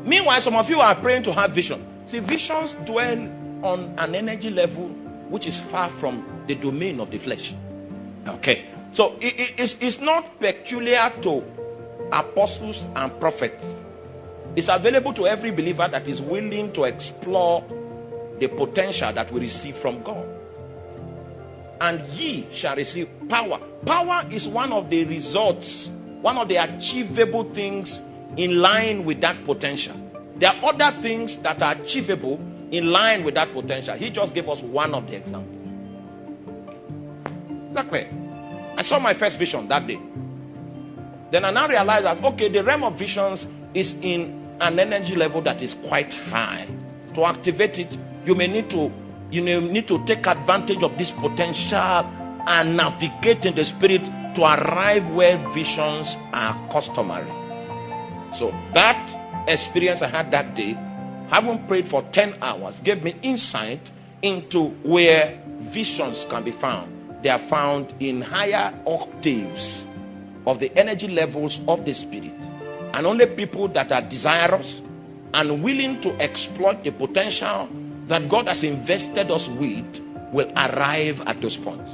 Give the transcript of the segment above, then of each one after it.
Meanwhile, some of you are praying to have vision. See, visions dwell on an energy level which is far from the domain of the flesh. Okay. So it's not peculiar to apostles and prophets. It's available to every believer that is willing to explore the potential that we receive from God. And ye shall receive power. Power is one of the results, one of the achievable things in line with that potential. There are other things that are achievable in line with that potential. He just gave us one of the examples. Exactly. I saw my first vision that day. Then I now realized that, okay, the realm of visions is in an energy level that is quite high. To activate it, you need to take advantage of this potential and navigate in the spirit to arrive where visions are customary. So that experience I had that day, having prayed for 10 hours, gave me insight into where visions can be found. They are found in higher octaves of the energy levels of the spirit. And only people that are desirous and willing to exploit the potential that God has invested us with will arrive at those points.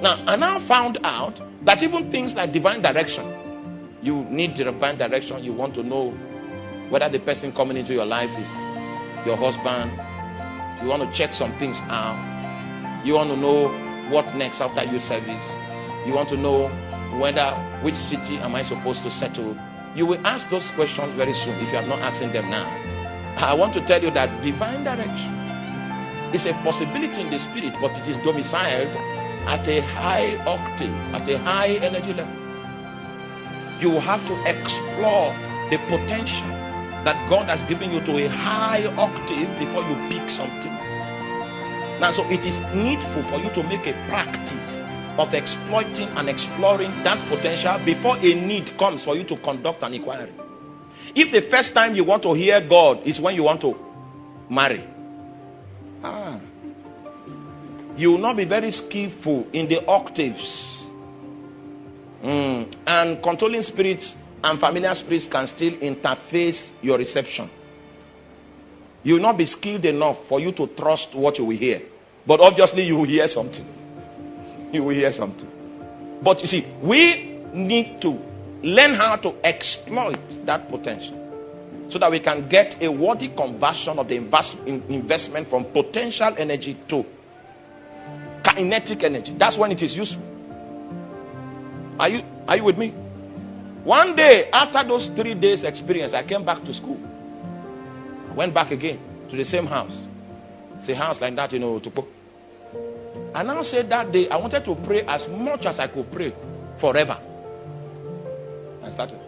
Now, I now found out that even things like divine direction, you need divine direction. You want to know whether the person coming into your life is your husband. You want to check some things out. You want to know what next after your service. You want to know which city am I supposed to settle. You will ask those questions very soon if you are not asking them now. I want to tell you that divine direction is a possibility in the spirit, but it is domiciled at a high octave, at a high energy level. You will have to explore the potential that God has given you to a high octave before you pick something. Now, so it is needful for you to make a practice of exploiting and exploring that potential before a need comes for you to conduct an inquiry. If the first time you want to hear God is when you want to marry, you will not be very skillful in the octaves. And controlling spirits and familiar spirits can still interface your reception. You will not be skilled enough for you to trust what you will hear. But obviously you will hear something. You will hear something. But you see, we need to learn how to exploit that potential so that we can get a worthy conversion of the investment from potential energy to kinetic energy. That's when it is useful. Are you with me? One day after those 3 days experience, I came back to school. I went back again to the same house. It's a house like that, to I now said that day I wanted to pray as much as I could pray forever. I started.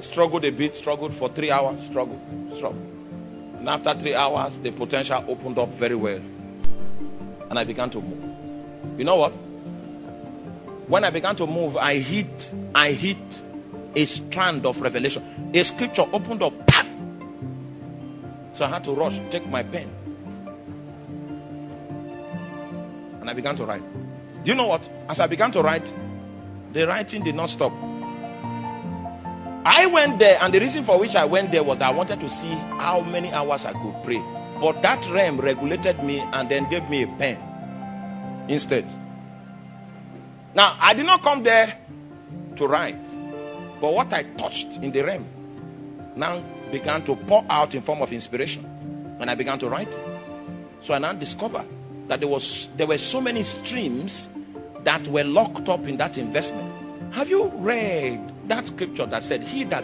Struggled a bit, struggled for 3 hours, struggled. And after 3 hours, the potential opened up very well. And I began to move. You know what? When I began to move, I hit a strand of revelation. A scripture opened up. Pap! So I had to rush, take my pen. And I began to write. Do you know what? As I began to write, the writing did not stop. I went there, and the reason for which I went there was that I wanted to see how many hours I could pray. But that realm regulated me and then gave me a pen instead. Now, I did not come there to write. But what I touched in the realm now began to pour out in form of inspiration. And I began to write it. So I now discovered that there were so many streams that were locked up in that investment. Have you read that scripture that said, he that